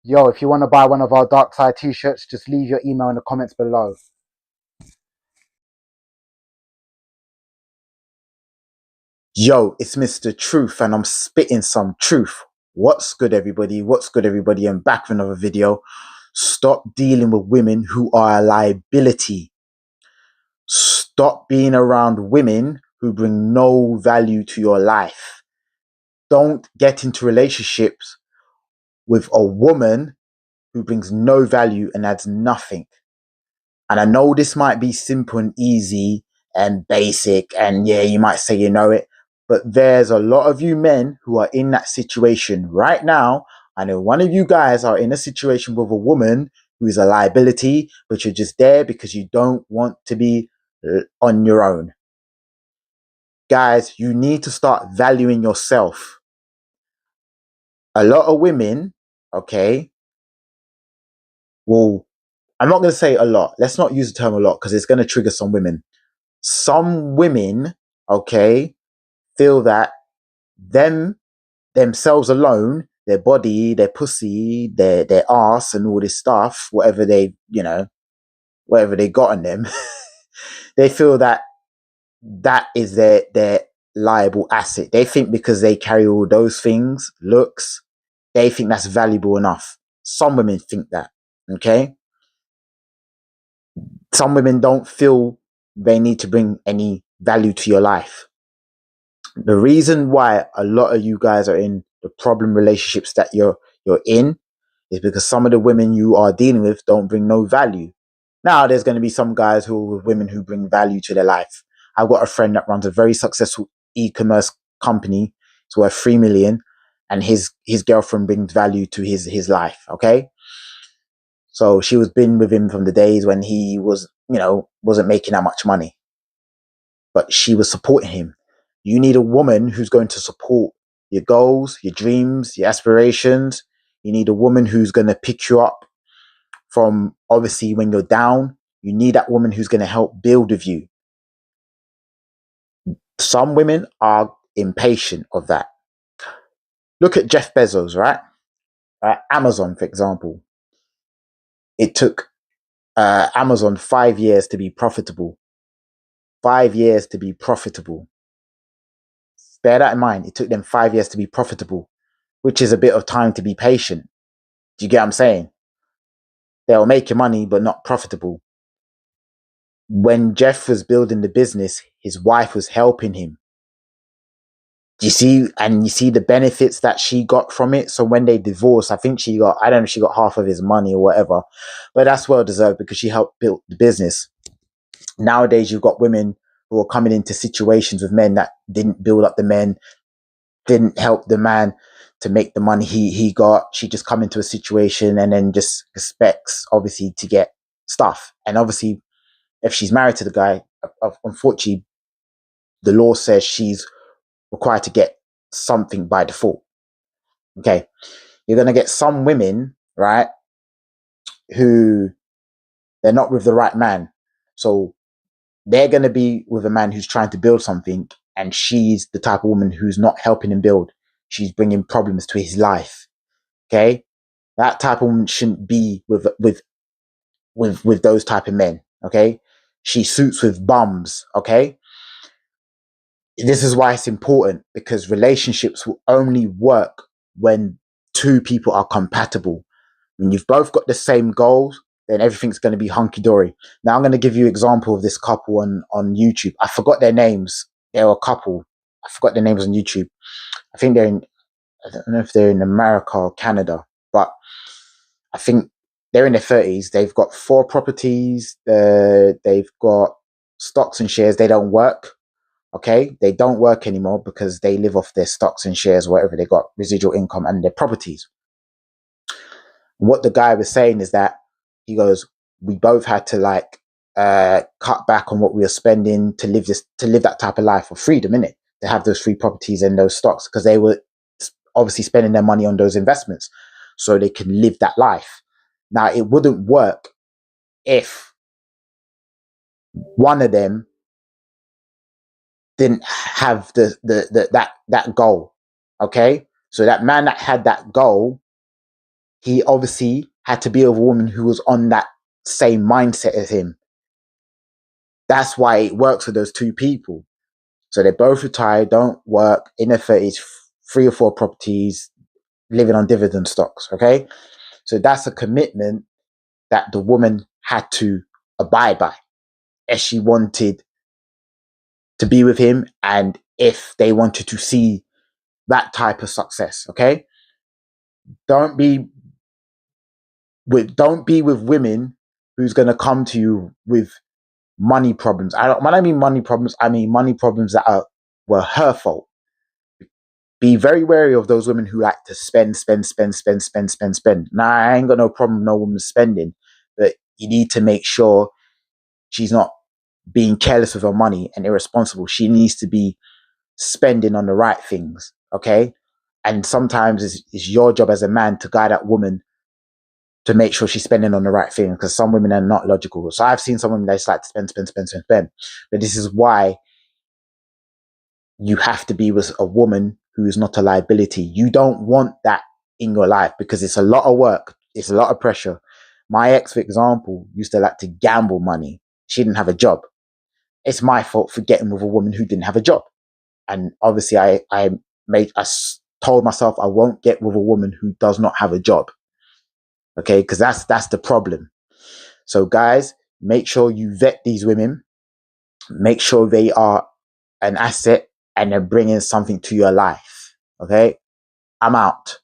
Yo, if you want to buy one of our Dark Side t-shirts, just leave your email in the comments below. Yo, it's Mr. Truth and I'm spitting some truth. What's good, everybody? What's good, everybody? I'm back with another video. Stop dealing with women who are a liability. Stop being around women who bring no value to your life. Don't get into relationships with a woman who brings no value and adds nothing. And I know this might be simple and easy and basic, and yeah, you might say you know it, but there's a lot of you men who are in that situation right now. I know one of you guys are in a situation with a woman who is a liability, but you're just there because you don't want to be on your own. Guys, you need to start valuing yourself. A lot of women, okay, well, I'm not going to say a lot. Let's not use the term a lot because it's going to trigger some women. Some women, okay, feel that themselves alone, their body, their pussy, their ass and all this stuff, whatever they, whatever they got on them, they feel that that is their liable asset. They think because they carry all those things, looks, they think that's valuable enough. Some women think that, okay? Some women don't feel they need to bring any value to your life. The reason why a lot of you guys are in the problem relationships that you're in is because some of the women you are dealing with don't bring no value. Now there's going to be some guys who are with women who bring value to their life. I've got a friend that runs a very successful e-commerce company. It's worth 3 million, and his girlfriend brings value to his life. Okay, so she was been with him from the days when he was, wasn't making that much money, but she was supporting him. You need a woman who's going to support your goals, your dreams, your aspirations. You need a woman who's going to pick you up from obviously when you're down. You need that woman who's going to help build with you. Some women are impatient of that. Look at Jeff Bezos, right? Amazon, for example. It took Amazon 5 years to be profitable. 5 years to be profitable. Bear that in mind. It took them 5 years to be profitable, which is a bit of time to be patient. Do you get what I'm saying? They'll make you money, but not profitable. When Jeff was building the business, his wife was helping him. You see, and you see the benefits that she got from it. So when they divorced, I think she got, I don't know if she got half of his money or whatever, but that's well deserved because she helped build the business. Nowadays, you've got women who are coming into situations with men that didn't build up the men, didn't help the man to make the money he got. She just come into a situation and then just expects, obviously, to get stuff. And obviously, if she's married to the guy, unfortunately, the law says she's required to get something by default. Okay, you're going to get some women, right, who they're not with the right man. So they're going to be with a man who's trying to build something, and she's the type of woman who's not helping him build. She's bringing problems to his life. Okay, that type of woman shouldn't be with those type of men. Okay, she suits with bums. Okay, this is why it's important, because relationships will only work when two people are compatible. When you've both got the same goals, then everything's going to be hunky-dory. Now I'm going to give you an example of this couple on YouTube. I forgot their names. They were a couple. I forgot their names on YouTube. I think I don't know if they're in America or Canada, but I think they're in their 30s. They've got 4 properties. They've got stocks and shares. They don't work. Okay, they don't work anymore because they live off their stocks and shares, whatever they got, residual income and their properties. What the guy was saying is that he goes, we both had to cut back on what we were spending to live that type of life for freedom, innit? To have those free properties and those stocks, because they were obviously spending their money on those investments so they can live that life. Now, it wouldn't work if one of them didn't have that goal. Okay, so that man that had that goal he obviously had to be with a woman who was on that same mindset as him. That's why it works for those two people. So they're both retired, don't work, in their 30s, 3 or 4 properties, living on dividend stocks. Okay. So that's a commitment that the woman had to abide by if she wanted to be with him and if they wanted to see that type of success. Okay. Don't be with women who's going to come to you with money problems. When I mean money problems, I mean money problems that were her fault. Be very wary of those women who like to spend. Now, I ain't got no problem with no woman spending, but you need to make sure she's not being careless with her money and irresponsible. She needs to be spending on the right things, okay? And sometimes it's your job as a man to guide that woman to make sure she's spending on the right thing, because some women are not logical. So I've seen some women that just like to spend. But this is why you have to be with a woman who is not a liability. You don't want that in your life because it's a lot of work. It's a lot of pressure. My ex, for example, used to like to gamble money. She didn't have a job. It's my fault for getting with a woman who didn't have a job. And obviously I told myself I won't get with a woman who does not have a job. Okay. Cause that's the problem. So guys, make sure you vet these women, make sure they are an asset and they're bringing something to your life. Okay. I'm out.